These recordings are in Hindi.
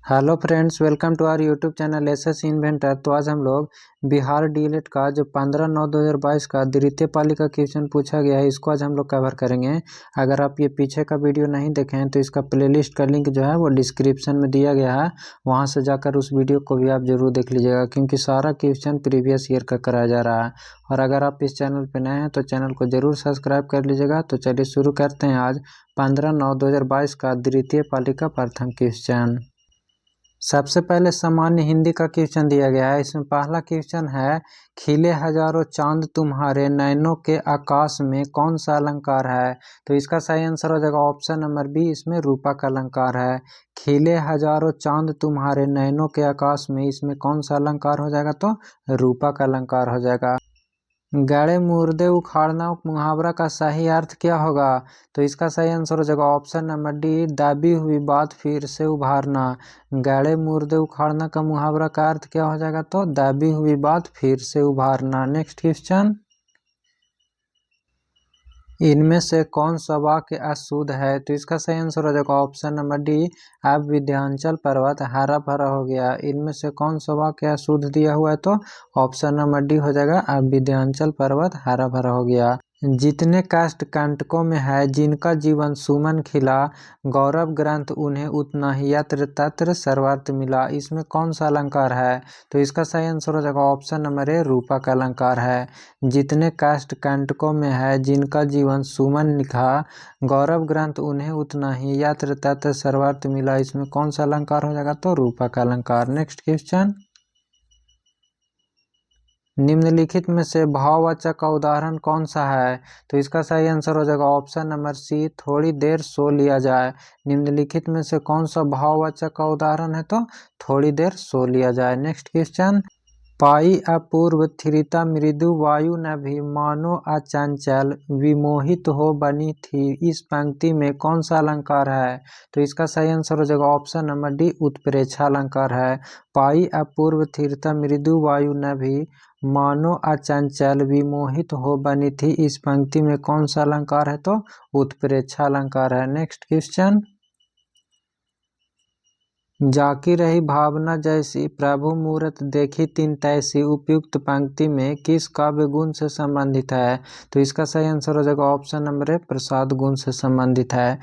Hello friends, welcome to our YouTube channel SS inventor. तो आज हम लोग बिहार डीएलएड का जो 15/9/2022 का द्वितीय पाली का क्वेश्चन पूछा गया है, इसको आज हम लोग कवर करेंगे। अगर आप ये पीछे का वीडियो नहीं देखे हैं तो इसका प्लेलिस्ट का लिंक जो है वो डिस्क्रिप्शन में दिया गया है, वहाँ से जाकर उस वीडियो को भी आप जरूर देख लीजिएगा, क्योंकि सारा क्वेश्चन प्रीवियस ईयर का कराया जा रहा है। और अगर आप इस चैनल पर नए हैं तो चैनल को जरूर सब्सक्राइब कर लीजिएगा। तो चलिए शुरू करते हैं आज 15/9/2022 का द्वितीय पाली का प्रथम क्वेश्चन। सबसे पहले सामान्य हिंदी का क्वेश्चन दिया गया है। इसमें पहला क्वेश्चन है, खिले हजारों चांद तुम्हारे नैनों के आकाश में कौन सा अलंकार है। तो इसका सही आंसर हो जाएगा ऑप्शन नंबर बी, इसमें रूपक अलंकार है। खिले हजारों चांद तुम्हारे नैनों के आकाश में, इसमें कौन सा अलंकार हो जाएगा, तो रूपक अलंकार हो जाएगा। गड़े मुर्दे उखाड़ना मुहावरा का सही अर्थ क्या होगा। तो इसका सही आंसर हो जाएगा ऑप्शन नंबर डी, दाबी हुई बात फिर से उभारना। गड़े मुर्दे उखाड़ना का मुहावरा का अर्थ क्या हो जाएगा, तो दाबी हुई बात फिर से उभारना। नेक्स्ट क्वेश्चन, इनमें से कौन सा वाक्य अशुद्ध है। तो इसका सही आंसर हो जाएगा ऑप्शन नंबर डी, अब विंध्याचल पर्वत हरा भरा हो गया। इनमें से कौन सा वाक्य अशुद्ध दिया हुआ है, तो ऑप्शन नंबर डी हो जाएगा, अब विंध्याचल पर्वत हरा भरा हो गया। जितने कष्ट कंटकों में है जिनका जीवन सुमन खिला, गौरव ग्रंथ उन्हें उतना ही यत्र तत्र सर्वार्थ मिला। इसमें कौन सा अलंकार है। तो इसका सही आंसर हो जाएगा ऑप्शन नंबर ए, रूपक अलंकार है। जितने कष्ट कंटकों में है जिनका जीवन सुमन लिखा, गौरव ग्रंथ उन्हें उतना ही यत्र तत्र सर्वार्थ मिला। इसमें कौन सा अलंकार हो जाएगा, तो रूपक अलंकार। नेक्स्ट क्वेश्चन, निम्नलिखित में से भाववाचक का उदाहरण कौन सा है। तो इसका सही आंसर हो जाएगा ऑप्शन नंबर सी, थोड़ी देर सो लिया जाए। निम्नलिखित में से कौन सा भाववाचक का उदाहरण है, तो थोड़ी देर सो लिया जाए। नेक्स्ट क्वेश्चन, पाई अपूर्व थिरिता मृदु वायु न भी मानो अचंचल विमोहित हो बनी थी। इस पंक्ति में कौन सा अलंकार है। तो इसका सही आंसर हो जाएगा ऑप्शन नंबर डी, उत्प्रेक्षा अलंकार है। पाई अपूर्व थिरिता मृदु वायु न भी मानो अचंचल विमोहित हो बनी थी। इस पंक्ति में कौन सा अलंकार है, तो उत्प्रेक्षा अलंकार है। नेक्स्ट क्वेश्चन, जाकी रही भावना जैसी प्रभु मूरत देखी तिन तैसी, उपयुक्त पंक्ति में किस काव्य गुण से संबंधित है। तो इसका सही आंसर हो जाएगा ऑप्शन नंबर ए, प्रसाद गुण से संबंधित है।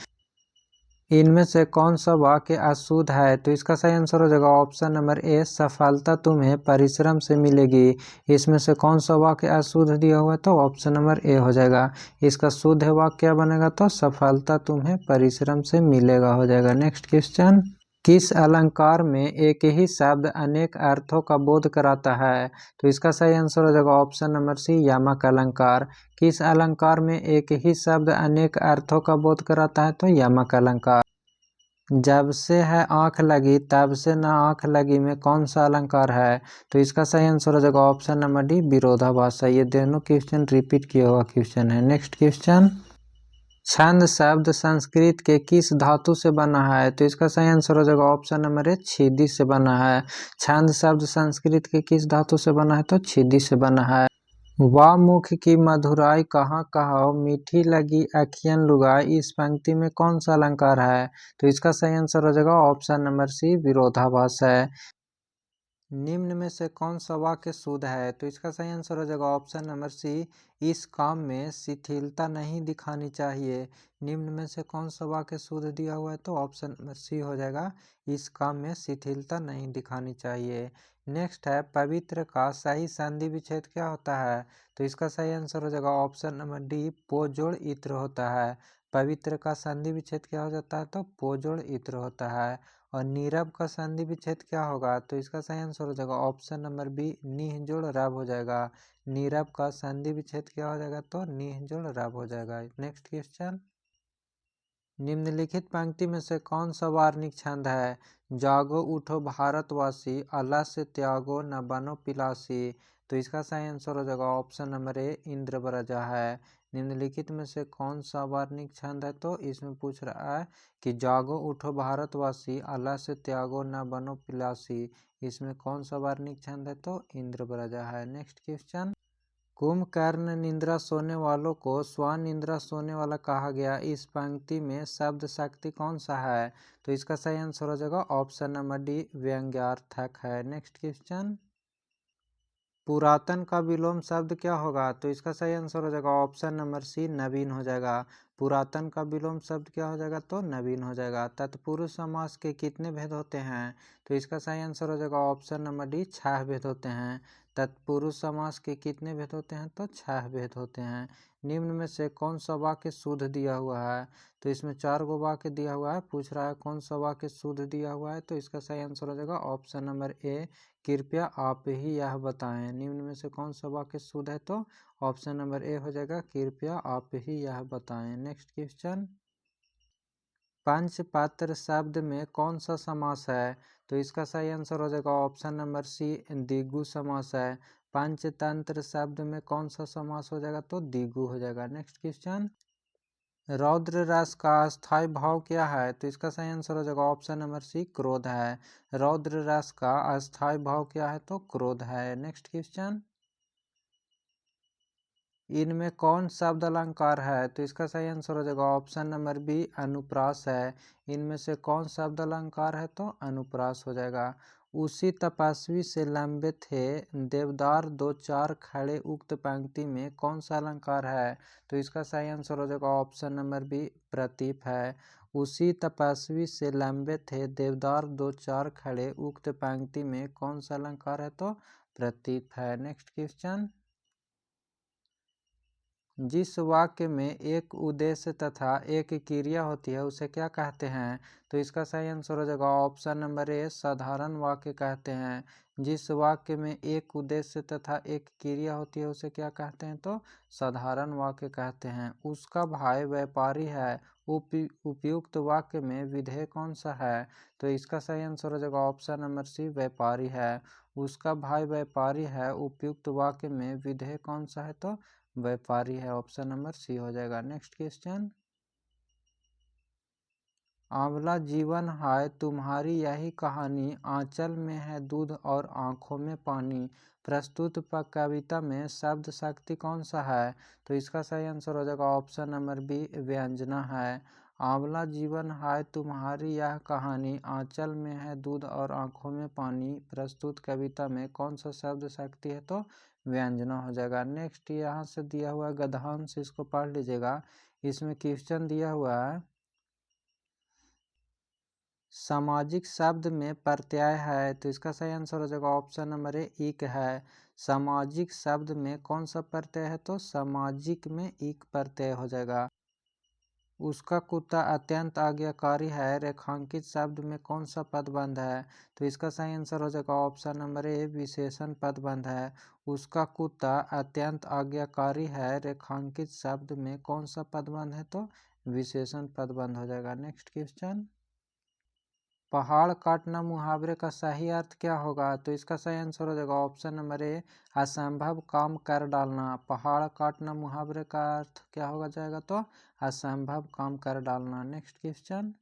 इनमें से कौन सा वाक्य अशुद्ध है। तो इसका सही आंसर हो जाएगा ऑप्शन नंबर ए, सफलता तुम्हें परिश्रम से मिलेगी। इसमें से कौन सा वाक्य अशुद्ध दिया हुआ है, तो ऑप्शन नंबर ए हो जाएगा। इसका शुद्ध वाक्य क्या बनेगा, तो सफलता तुम्हें परिश्रम से मिलेगा हो जाएगा। नेक्स्ट क्वेश्चन, किस अलंकार में एक ही शब्द अनेक अर्थों का बोध कराता है। तो इसका सही आंसर हो जाएगा ऑप्शन नंबर सी, यमक अलंकार। किस अलंकार में एक ही शब्द अनेक अर्थों का बोध कराता है, तो यमक अलंकार। जब से है आंख लगी तब से न आंख लगी में कौन सा अलंकार है। तो इसका सही आंसर हो जाएगा ऑप्शन नंबर डी, विरोधाभास। ये दोनों क्वेश्चन रिपीट किया हुआ क्वेश्चन है। नेक्स्ट क्वेश्चन, छंद शब्द संस्कृत के किस धातु से बना है। तो इसका सही आंसर हो जाएगा ऑप्शन नंबर ए, छिदी से बना है। छंद शब्द संस्कृत के किस धातु से बना है, तो छिदी से बना है। वाह मुख की मधुराई कहाँ कहो मीठी लगी अखियन लुगाई। इस पंक्ति में कौन सा अलंकार है। तो इसका सही आंसर हो जाएगा ऑप्शन नंबर सी, विरोधाभास है। निम्न में से कौन सा वाक्य शुद्ध है। तो इसका सही आंसर हो जाएगा ऑप्शन नंबर सी, इस काम में शिथिलता नहीं दिखानी चाहिए। निम्न में से कौन सा वाक्य शुद्ध दिया हुआ है, तो ऑप्शन नंबर सी हो जाएगा, इस काम में शिथिलता नहीं दिखानी चाहिए। नेक्स्ट है, पवित्र का सही संधि विच्छेद क्या होता है। तो इसका सही आंसर हो जाएगा ऑप्शन नंबर डी, पो जोड़ इत्र होता है। पवित्र का संधि विच्छेद क्या हो जाता है, तो पो जोड़ इत्र होता है। और नीरव का संधि विच्छेद क्या होगा। तो इसका सही आंसर हो जाएगा ऑप्शन नंबर बी, निह जोड़ रब हो जाएगा। नीरव का संधि विच्छेद क्या हो जाएगा, तो निह जोड़ रब हो जाएगा। नेक्स्ट क्वेश्चन, निम्नलिखित पंक्ति में से कौन सा वार्णिक छंद है। जागो उठो भारतवासी, अल्लाह से त्यागो न बनो पिलासी। तो इसका सही आंसर हो जाएगा ऑप्शन नंबर ए, इंद्रवरजा है। निम्नलिखित में से कौन सा वार्णिक छंद है, तो इसमें पूछ रहा है कि जागो उठो भारतवासी, अल्लाह से त्यागो न बनो पिलासी। इसमें कौन सा वार्णिक छंद है, तो इंद्रवरजा है। नेक्स्ट क्वेश्चन, कुंभकर्ण निद्रा सोने वालों को स्वान निद्रा सोने वाला कहा गया। इस पंक्ति में शब्द शक्ति कौन सा है? तो इसका सही आंसर हो जाएगा ऑप्शन नंबर डी, व्यंग्यार्थक है। नेक्स्ट क्वेश्चन, पुरातन का विलोम शब्द क्या होगा? तो इसका सही आंसर हो जाएगा ऑप्शन नंबर सी, नवीन हो जाएगा। पुरातन का विलोम शब्द क्या हो जाएगा? तो नवीन हो जाएगा। तत्पुरुष समास के कितने भेद होते हैं? तो इसका सही आंसर हो जाएगा ऑप्शन नंबर डी, 6 भेद होते हैं। तत्पुरुष समास के कितने भेद होते हैं? तो 6 भेद होते हैं। निम्न में से कौन सा वाक्य शुद्ध दिया हुआ है? तो इसमें 4 गो वाक्य दिया हुआ है, पूछ रहा है कौन सा वाक्य शुद्ध दिया हुआ है। तो इसका सही आंसर हो जाएगा ऑप्शन नंबर ए, कृपया आप ही यह बताएं। निम्न में से कौन सा वाक्य शुद्ध है? तो ऑप्शन नंबर ए हो जाएगा, कृपया आप ही यह बताएं। नेक्स्ट क्वेश्चन, पंचपात्र शब्द में कौन सा समास है? तो इसका सही आंसर हो जाएगा ऑप्शन नंबर सी, द्विगु समास है। पंचतंत्र शब्द में कौन सा समास हो जाएगा? तो द्विगु हो जाएगा। नेक्स्ट क्वेश्चन, रौद्र रस का अस्थायी भाव क्या है? तो इसका सही आंसर हो जाएगा ऑप्शन नंबर सी, क्रोध है। रौद्र रस का अस्थायी भाव क्या है? तो क्रोध है। नेक्स्ट क्वेश्चन, इनमें कौन शब्द अलंकार है? तो इसका सही आंसर हो जाएगा ऑप्शन नंबर बी, अनुप्रास है। इनमें से कौन शब्द अलंकार है? तो अनुप्रास हो जाएगा। उसी तपस्वी से लंबे थे देवदार दो चार खड़े, उक्त पंक्ति में कौन सा अलंकार है? तो इसका सही आंसर हो जाएगा ऑप्शन नंबर बी, प्रतीप है। उसी तपस्वी से लंबे थे देवदार दो चार खड़े, उक्त पंक्ति में कौन सा अलंकार है? तो प्रतीप है। नेक्स्ट क्वेश्चन, जिस वाक्य में एक उद्देश्य तथा एक क्रिया होती है उसे क्या कहते हैं? तो इसका सही आंसर हो जाएगा ऑप्शन नंबर ए, साधारण वाक्य कहते हैं। जिस वाक्य में एक उद्देश्य तथा एक क्रिया होती है उसे क्या कहते हैं? तो साधारण वाक्य कहते हैं। उसका भाई व्यापारी है, उपयुक्त वाक्य में विधेय कौन सा है? तो इसका सही आंसर हो जाएगा ऑप्शन नंबर सी, व्यापारी है। उसका भाई व्यापारी है, उपयुक्त वाक्य में विधेय कौन सा है? तो व्यापारी है। ऑप्शन नंबर सी हो जाएगा। नेक्स्ट क्वेश्चन, आंवला जीवन हाय तुम्हारी यही कहानी, आंचल में है दूध और आंखों में पानी। प्रस्तुत कविता में शब्द शक्ति कौन सा है? तो इसका सही आंसर हो जाएगा ऑप्शन नंबर बी, व्यंजना है। आंवला जीवन हाय तुम्हारी यह कहानी, आंचल में है दूध और आंखों में पानी। प्रस्तुत कविता में कौन सा शब्द शक्ति है? तो व्यंजना हो जाएगा। नेक्स्ट यहाँ से दिया हुआ गद्यांश, इसको पढ़ लीजिएगा। इसमें क्वेश्चन दिया हुआ है, सामाजिक शब्द में प्रत्यय है। तो इसका सही आंसर हो जाएगा ऑप्शन नंबर ए, इक है। सामाजिक शब्द में कौन सा प्रत्यय है? तो सामाजिक में इक प्रत्यय हो जाएगा। उसका कुत्ता अत्यंत आज्ञाकारी है, रेखांकित शब्द में कौन सा पदबंध है? तो इसका सही आंसर हो जाएगा ऑप्शन नंबर ए, विशेषण पदबंध है। उसका कुत्ता अत्यंत आज्ञाकारी है, रेखांकित शब्द में कौन सा पदबंध है? तो विशेषण पदबंध हो जाएगा। नेक्स्ट क्वेश्चन, पहाड़ काटना मुहावरे का सही अर्थ क्या होगा? तो इसका सही आंसर हो जाएगा ऑप्शन नंबर ए, असंभव काम कर डालना। पहाड़ काटना मुहावरे का अर्थ क्या होगा जाएगा? तो असंभव काम कर डालना। नेक्स्ट क्वेश्चन,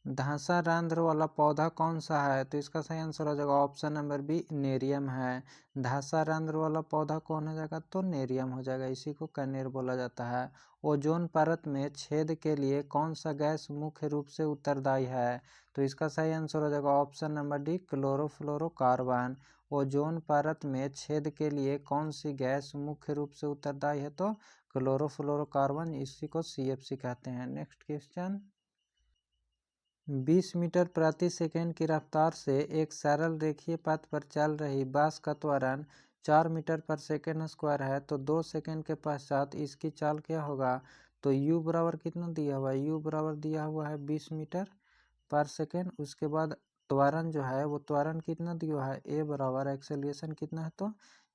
धंसा रंध्र वाला पौधा कौन सा है? तो इसका सही आंसर हो जाएगा ऑप्शन नंबर बी, नेरियम है। धंसा रंध्र वाला पौधा कौन हो जाएगा? तो नेरियम हो जाएगा। इसी को कनेर बोला जाता है। ओजोन परत में छेद के लिए कौन सा गैस मुख्य रूप से उत्तरदायी है? तो इसका सही आंसर हो जाएगा option number D, chlorofluorocarbon. Ozone परत में छेद के लिए कौन सी गैस मुख्य रूप से उत्तरदायी है? तो क्लोरोफ्लोरोकार्बन, इसी को CFC कहते हैं। नेक्स्ट क्वेश्चन, 20 मीटर प्रति सेकंड की रफ्तार से एक सरल रेखीय पथ पर चल रही बस का त्वरण 4 मीटर पर सेकंड स्क्वायर है, तो 2 सेकंड के पश्चात इसकी चाल क्या होगा? तो u बराबर कितना दिया हुआ है? u बराबर दिया हुआ है 20 मीटर पर सेकंड। उसके बाद त्वरण जो है वो त्वरण कितना दिया हुआ है? a बराबर एक्सेलरेशन कितना है? तो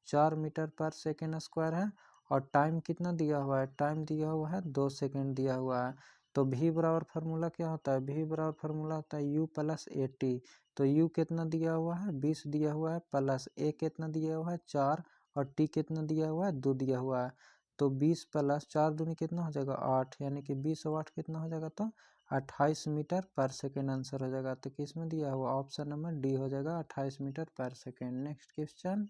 4 मीटर पर सेकंड स्क्वायर है। और टाइम कितना दिया हुआ है? टाइम दिया हुआ है 2 सेकंड दिया हुआ है। तो v बराबर फार्मूला क्या होता है? v बराबर फार्मूला होता है u प्लस AT। तो u कितना दिया हुआ है? 20 दिया हुआ है, प्लस a कितना दिया हुआ है? 4, और t कितना दिया हुआ है? 2 दिया हुआ है। तो 20 प्लस 4 दूनी कितना हो जाएगा? 8, यानी कि 20 और 8 कितना हो जाएगा? तो 28 मीटर पर सेकेंड आंसर हो जाएगा। तो किस में दिया हुआ? ऑप्शन नंबर डी हो जाएगा, 28 मीटर पर सेकेंड। नेक्स्ट क्वेश्चन,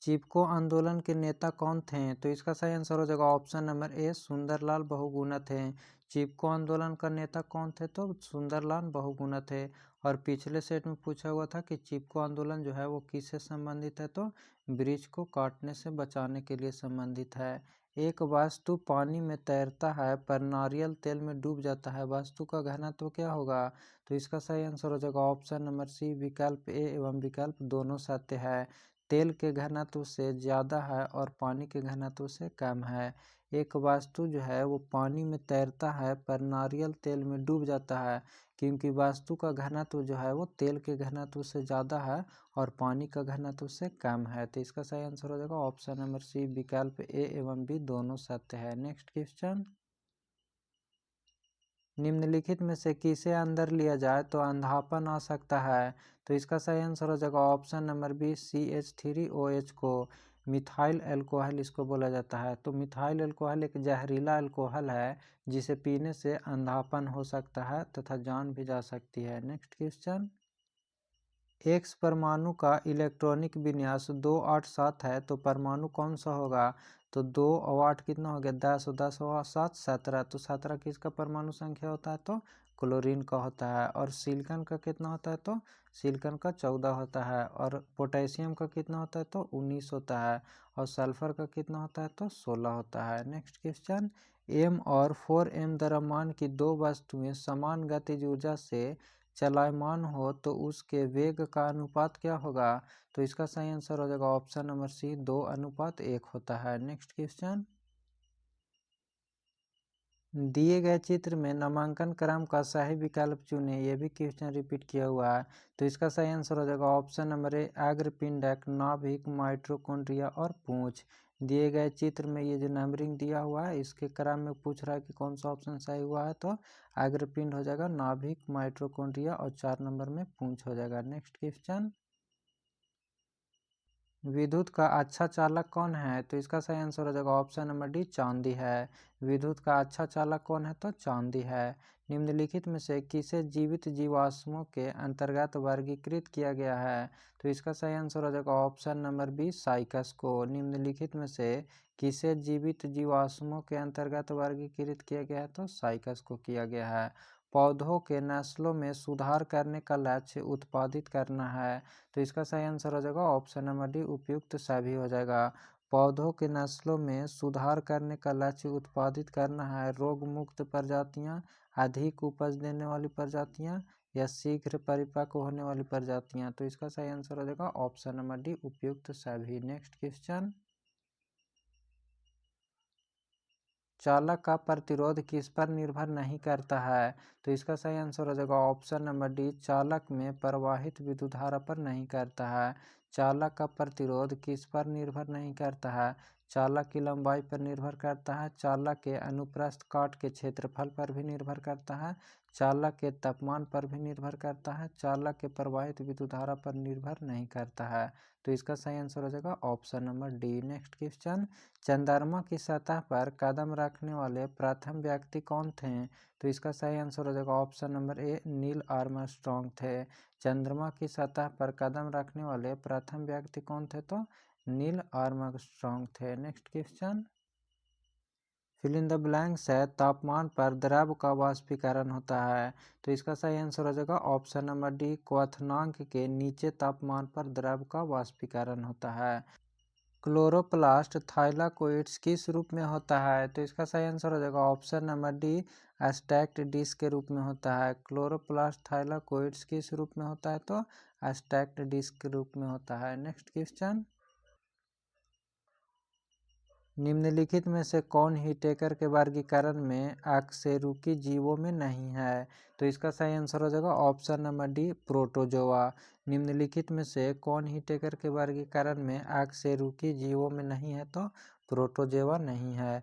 चिपको आंदोलन के नेता कौन थे? तो इसका सही आंसर हो जाएगा option number A Sundarlal Bahuguna थे। चिपको आंदोलन का नेता कौन थे? तो सुंदरलाल बहुगुणा थे। और पिछले सेट में पूछा हुआ था कि चिपको आंदोलन जो है वो किससे संबंधित है? तो वृक्ष को काटने से बचाने के लिए संबंधित है। एक वस्तु पानी में तैरता है पर नारियल तेल में डूब जाता है, वस्तु का घनत्व क्या होगा? तो इसका सही आंसर हो जाएगा ऑप्शन नंबर सी विकल्प ए एवं विकल्प दोनों सत्य है। तेल के घनत्व से ज़्यादा है और पानी के घनत्व से कम है। एक वस्तु जो है वो पानी में तैरता है पर नारियल तेल में डूब जाता है, क्योंकि वस्तु का घनत्व जो है वो तेल के घनत्व से ज़्यादा है और पानी का घनत्व से कम है। तो इसका सही आंसर हो जाएगा ऑप्शन नंबर सी विकल्प ए एवं बी दोनों सत्य है। नेक्स्ट क्वेश्चन, निम्नलिखित में से किसे अंदर लिया जाए तो अंधापन आ सकता है? तो इसका सही आंसर हो जाएगा ऑप्शन नंबर बी CH3OH को। मिथाइल अल्कोहल इसको बोला जाता है। तो मिथाइल अल्कोहल एक जहरीला अल्कोहल है जिसे पीने से अंधापन हो सकता है तथा जान भी जा सकती है। नेक्स्ट क्वेश्चन, एक्स परमाणु का इलेक्ट्रॉनिक विन्यास 287 है तो परमाणु कौन सा होगा? तो 2 और 8 कितना हो गया? 10 और 10 और 7 17। तो 17 किसका परमाणु संख्या होता है? तो क्लोरीन का होता है। और सिलिकॉन का कितना होता है? तो सिलिकॉन का 14 होता है। और पोटेशियम का कितना होता है? तो 19 होता है। और सल्फर का कितना होता है? तो 16 होता है। नेक्स्ट क्वेश्चन, m और 4m द्रव्यमान की दो वस्तुएं समान गतिज ऊर्जा से चलायमान हो तो उसके वेग का अनुपात क्या होगा? तो इसका सही आंसर हो जाएगा ऑप्शन नंबर सी 2:1 होता है। नेक्स्ट क्वेश्चन, दिए गए चित्र में नामांकन क्रम का सही विकल्प चुनें। ये भी क्वेश्चन रिपीट किया हुआ है। तो इसका सही आंसर हो जाएगा ऑप्शन नंबर ए अग्रपिंडक, नाभिक, माइटोकॉन्ड्रिया और पूंछ। दिए गए चित्र में ये जो नंबरिंग दिया हुआ है इसके क्रम में पूछ रहा है कि कौन सा ऑप्शन सही हुआ है। तो अग्रपिंड हो जाएगा, नाभिक, माइटोकॉन्ड्रिया और 4 नंबर में पूंछ हो जाएगा। नेक्स्ट क्वेश्चन, विद्युत का अच्छा चालक कौन है? तो इसका सही आंसर हो जाएगा ऑप्शन नंबर डी चांदी है। विद्युत का अच्छा चालक कौन है? तो चांदी है। निम्नलिखित में से किसे जीवित जीवाश्मों के अंतर्गत वर्गीकृत किया गया है? तो इसका सही आंसर हो जाएगा ऑप्शन नंबर बी साइकस को। निम्नलिखित में से किसे जीवित जीवाश्मों के अंतर्गत वर्गीकृत किया गया है? तो साइकस को किया गया है। पौधों के नस्लों में सुधार करने का लक्ष्य उत्पादित करना है। तो इसका सही आंसर हो जाएगा ऑप्शन नंबर डी उपयुक्त सभी हो जाएगा। पौधों के नस्लों में सुधार करने का लक्ष्य उत्पादित करना है रोग मुक्त प्रजातियां, अधिक उपज देने वाली प्रजातियां या शीघ्र परिपक्व होने वाली प्रजातियां। तो इसका सही आंसर हो जाएगा ऑप्शन नंबर डी उपयुक्त सभी। नेक्स्ट क्वेश्चन, चालक का प्रतिरोध किस पर निर्भर नहीं करता है? तो इसका सही आंसर हो जाएगा ऑप्शन नंबर डी चालक में प्रवाहित विद्युत धारा पर नहीं करता है। चालक का प्रतिरोध किस पर निर्भर नहीं करता है? चालक की लंबाई पर निर्भर करता है, चालक के अनुप्रस्थ काट के क्षेत्रफल पर भी निर्भर करता है, चालक के तापमान पर भी निर्भर करता है, चालक के प्रवाहित विद्युत धारा पर निर्भर नहीं करता है। तो इसका सही आंसर हो जाएगा option number D. Next question, चंद्रमा की सतह पर कदम रखने वाले प्रथम व्यक्ति कौन थे? तो इसका सही आंसर हो जाएगा ऑप्शन नंबर ए नील आर्मस्ट्रॉन्ग थे। चंद्रमा की सतह पर कदम रखने वाले प्रथम व्यक्ति कौन थे? तो नील आर्मस्ट्रॉन्ग थे। Next question, fill in the blanks है तापमान पर द्रव का वाष्पीकरण होता है। तो इसका सही आंसर हो जाएगा ऑप्शन नंबर डी क्वथनांक के नीचे तापमान पर द्रव का वाष्पीकरण होता है। क्लोरोप्लास्ट थाइलाकोइड्स किस रूप में होता है? तो इसका सही आंसर हो जाएगा option number D stacked disc के रूप में होता है। क्लोरोप्लास्ट थाइलाकोइड्स किस रूप में होता है? तो स्टैक्ड डिस्क के रूप में होता है। नेक्स्ट क्वेश्चन, निम्नलिखित में से कौन ही टेकर के वर्गीकरण में अकशेरुकी जीवों में नहीं है? तो इसका सही आंसर हो जाएगा ऑप्शन नंबर डी प्रोटोजोआ। निम्नलिखित में से कौन ही टेकर के वर्गीकरण में अकशेरुकी जीवों में नहीं है? तो प्रोटोजोआ नहीं है।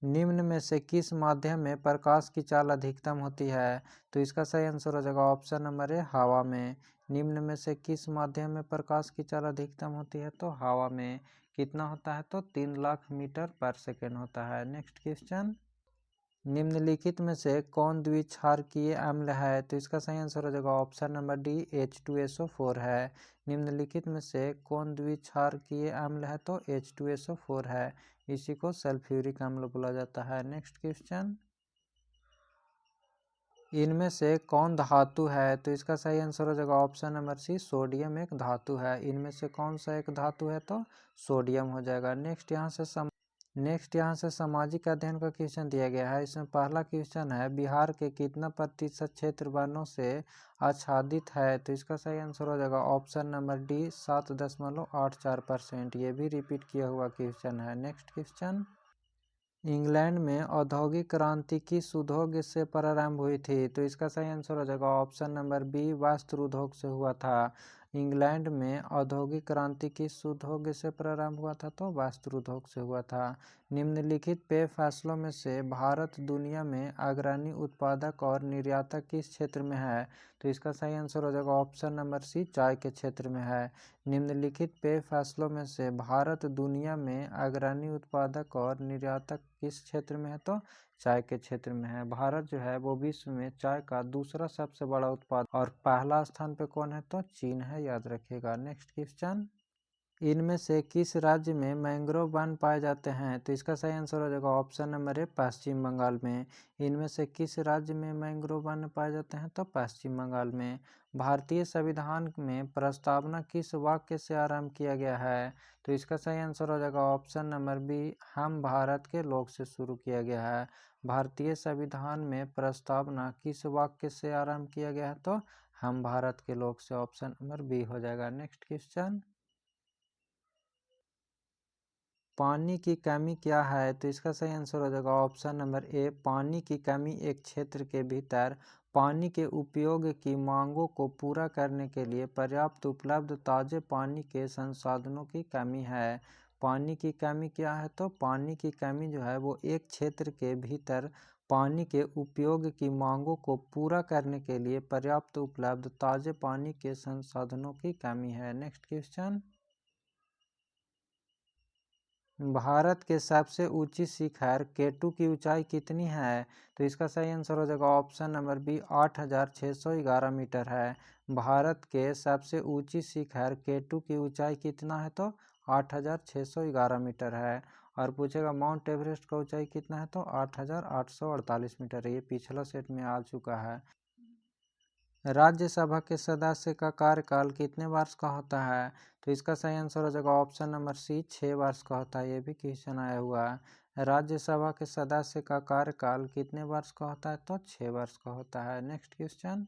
निम्न में से किस माध्यम में प्रकाश की चाल अधिकतम होती है? तो इसका सही आंसर हो जाएगा ऑप्शन नंबर ए हवा में। निम्न में से किस माध्यम में प्रकाश की चाल अधिकतम होती है? तो हवा में। कितना होता है? तो 3 लाख मीटर पर सेकेंड होता है। नेक्स्ट क्वेश्चन, निम्नलिखित में से कौन द्विक्षारकीय अम्ल है? तो इसका सही आंसर हो जाएगा ऑप्शन नंबर डी H2SO4 है। निम्नलिखित में से कौन द्विक्षारकीय अम्ल है? तो H2SO4 है। इसी को सल्फ्यूरिक अम्ल बोला जाता है। नेक्स्ट क्वेश्चन, इनमें से कौन धातु है? तो इसका सही आंसर हो जाएगा ऑप्शन नंबर सी सोडियम एक धातु है। इनमें से कौन सा एक धातु है? तो सोडियम हो जाएगा। नेक्स्ट यहाँ से सामाजिक अध्ययन का क्वेश्चन दिया गया है। इसमें पहला क्वेश्चन है, बिहार के कितना प्रतिशत क्षेत्र वनों से आच्छादित है? तो इसका सही आंसर हो जाएगा ऑप्शन नंबर डी 7.84%। ये भी रिपीट किया हुआ क्वेश्चन है। नेक्स्ट क्वेश्चन, इंग्लैंड में औद्योगिक क्रांति किस उद्योग से प्रारंभ हुई थी? तो इसका सही आंसर हो जाएगा ऑप्शन नंबर बी वस्त्र उद्योग से हुआ था। इंग्लैंड में औद्योगिक क्रांति किस उद्योग से प्रारंभ हुआ था? तो वस्त्र उद्योग से हुआ था। निम्नलिखित पेय फसलों में से भारत दुनिया में अग्रणी उत्पादक और निर्यातक किस क्षेत्र में है? तो इसका सही आंसर हो जाएगा ऑप्शन नंबर सी चाय के क्षेत्र में है। निम्नलिखित पेय फसलों में से भारत दुनिया में अग्रणी उत्पादक और निर्यातक किस क्षेत्र में है? तो चाय के क्षेत्र में है। भारत जो है वो विश्व में चाय का दूसरा सबसे बड़ा उत्पादक और पहला स्थान पे कौन है? तो चीन है, याद रखिएगा। नेक्स्ट क्वेश्चन, इनमें से किस राज्य में मैंग्रोव वन पाए जाते हैं? तो इसका सही आंसर हो जाएगा ऑप्शन नंबर ए पश्चिम बंगाल में। इनमें से किस राज्य में मैंग्रोव वन पाए जाते हैं? तो पश्चिम बंगाल में। भारतीय संविधान में प्रस्तावना किस वाक्य से आरंभ किया गया है? तो इसका सही आंसर हो जाएगा ऑप्शन नंबर बी हम भारत के लोग से शुरू किया गया है। भारतीय संविधान में प्रस्तावना किस वाक्य से आरंभ किया गया है? तो हम भारत के लोग से। ऑप्शन नंबर बी हो जाएगा। नेक्स्ट क्वेश्चन, पानी की कमी क्या है? तो इसका सही आंसर हो जाएगा ऑप्शन नंबर ए पानी की कमी एक क्षेत्र के भीतर पानी के उपयोग की मांगों को पूरा करने के लिए पर्याप्त उपलब्ध ताजे पानी के संसाधनों की कमी है। पानी की कमी क्या है? तो पानी की कमी जो है वो एक क्षेत्र के भीतर पानी के उपयोग की मांगों को पूरा करने के लिए पर्याप्त उपलब्ध ताजे पानी के संसाधनों की कमी है। नेक्स्ट क्वेश्चन, भारत के सबसे ऊंची शिखर केटू की ऊंचाई कितनी है? तो इसका सही आंसर हो जाएगा ऑप्शन नंबर बी 8,611 मीटर है। भारत के सबसे ऊंची शिखर केटू की ऊंचाई कितना है? तो 8,611 मीटर है। और पूछेगा माउंट एवरेस्ट का ऊंचाई कितना है? तो 8,848 मीटर है। ये पिछला सेट में आ चुका है। राज्यसभा के सदस्य का कार्यकाल कितने वर्ष का होता है? तो इसका सही आंसर हो जाएगा ऑप्शन नंबर सी 6 वर्ष का होता है। ये भी क्वेश्चन आया हुआ है। राज्यसभा के सदस्य का कार्यकाल कितने वर्ष का होता है? तो 6 वर्ष का होता है। नेक्स्ट क्वेश्चन,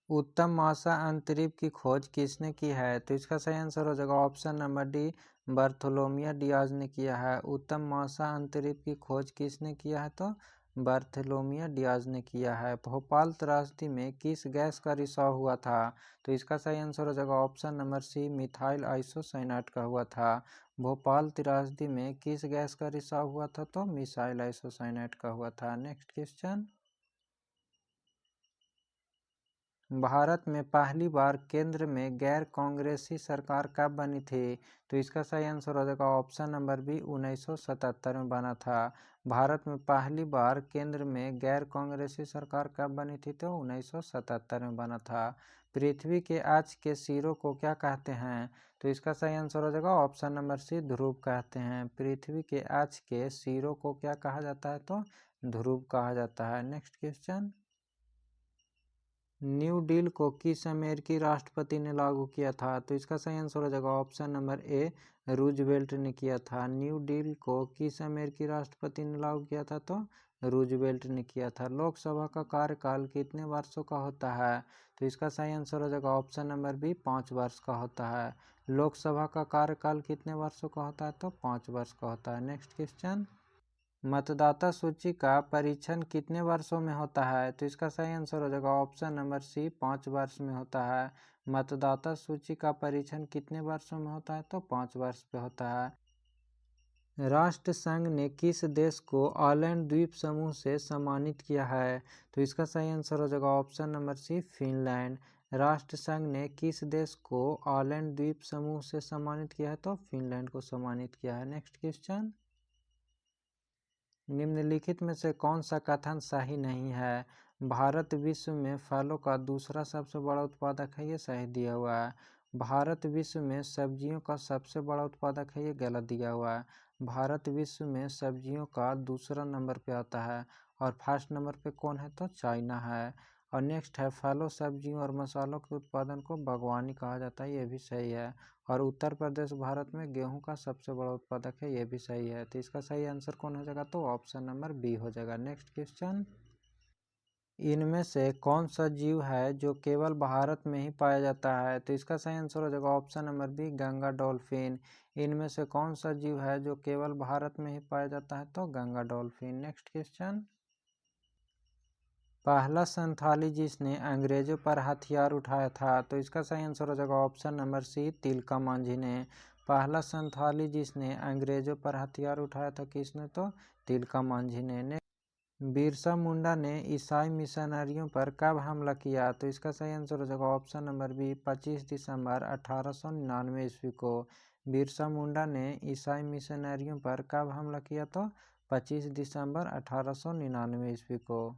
उत्तम मासा अंतरीप की खोज किसने की है? तो इसका सही आंसर हो जाएगा ऑप्शन नंबर डी बर्थोलोमियो डियाज ने किया है। उत्तम मासा अंतरीप की खोज किसने किया है? तो बर्थोलोमियो डियाज ने किया है। भोपाल त्रासदी में किस गैस का रिसाव हुआ था? तो इसका सही आंसर हो जाएगा option number C methyl isocyanate का हुआ था। भोपाल त्रासदी में किस गैस का रिसाव हुआ था? तो मिथाइल आइसोसाइनेट का हुआ था। नेक्स्ट क्वेश्चन, भारत में पहली बार केंद्र में गैर कांग्रेसी सरकार कब बनी थी? तो इसका सही आंसर हो जाएगा ऑप्शन नंबर बी 1977 में बना था। भारत में पहली बार केंद्र में गैर कांग्रेसी सरकार कब बनी थी? तो 1977 में बना था। पृथ्वी के आज के सिरों को क्या कहते हैं? तो इसका सही आंसर हो जाएगा ऑप्शन नंबर सी ध्रुव कहते हैं। पृथ्वी के आज के सिरों को क्या कहा जाता है? तो ध्रुव कहा जाता है। नेक्स्ट क्वेश्चन, न्यू डील को किस अमेरिकी राष्ट्रपति ने लागू किया था? तो इसका सही आंसर हो जाएगा ऑप्शन नंबर ए रूजवेल्ट ने किया था। न्यू डील को किस अमेरिकी राष्ट्रपति ने लागू किया था? तो रूजवेल्ट ने किया था। लोकसभा का कार्यकाल कितने वर्षों का होता है? तो इसका सही आंसर हो जाएगा ऑप्शन नंबर बी 5 वर्ष का होता है। लोकसभा का कार्यकाल कितने वर्षों का होता है? तो 5 वर्ष का होता है। नेक्स्ट क्वेश्चन, मतदाता सूची का परीक्षण कितने वर्षों में होता है? तो इसका सही आंसर हो जाएगा ऑप्शन नंबर सी 5 वर्ष में होता है। मतदाता सूची का परीक्षण कितने वर्षों में होता है? तो 5 वर्ष पे होता है। राष्ट्र संघ ने किस देश को आलैंड द्वीप समूह से सम्मानित किया है? तो इसका सही आंसर हो जाएगा ऑप्शन नंबर सी फिनलैंड। राष्ट्र संघ ने किस देश को आलैंड द्वीप समूह से सम्मानित किया है? तो फिनलैंड को सम्मानित किया है। नेक्स्ट क्वेश्चन, निम्नलिखित में से कौन सा कथन सही नहीं है? भारत विश्व में फलों का दूसरा सबसे बड़ा उत्पादक है, ये सही दिया हुआ है। भारत विश्व में सब्जियों का सबसे बड़ा उत्पादक है, ये गलत दिया हुआ है। भारत विश्व में सब्जियों का दूसरा नंबर पे आता है और फर्स्ट नंबर पे कौन है? तो चाइना है। और नेक्स्ट है, फलों सब्जियों और मसालों के उत्पादन को बागवानी कहा जाता है, ये भी सही है। और उत्तर प्रदेश भारत में गेहूं का सबसे बड़ा उत्पादक है, ये भी सही है। तो इसका सही आंसर कौन हो जाएगा? तो ऑप्शन नंबर बी हो जाएगा। नेक्स्ट क्वेश्चन, इनमें से कौन सा जीव है जो केवल भारत में ही पाया जाता है? तो इसका सही आंसर हो जाएगा option number B, Ganga dolphin. इनमें से कौन सा जीव है जो केवल भारत में ही पाया जाता है? तो गंगा डॉल्फिन। नेक्स्ट क्वेश्चन, पहला संथाली जिसने अंग्रेजों पर हथियार उठाया था? तो इसका सही आंसर हो जाएगा option number C, Tilka Manjhi ने। पहला संथाली जिसने अंग्रेजों पर हथियार उठाया था किसने? तो तिलका मांझी ने। बिरसा मुंडा ने ईसाई मिशनरियों पर कब हमला किया? तो इसका सही आंसर हो जाएगा ऑप्शन नंबर बी, 25 दिसंबर 1899 ईस्वी को। बिरसा मुंडा ने ईसाई मिशनरियों पर कब हमला किया? तो 25 दिसंबर 1899 ईस्वी को।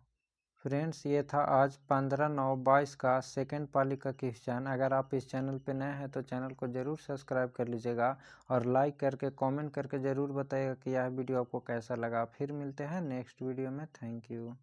फ्रेंड्स, ये था आज 15/9/22 का सेकेंड पाली का क्वेश्चन। अगर आप इस चैनल पे नए हैं तो चैनल को ज़रूर सब्सक्राइब कर लीजिएगा और लाइक करके कमेंट करके ज़रूर बताइएगा कि यह वीडियो आपको कैसा लगा। फिर मिलते हैं नेक्स्ट वीडियो में। Thank you.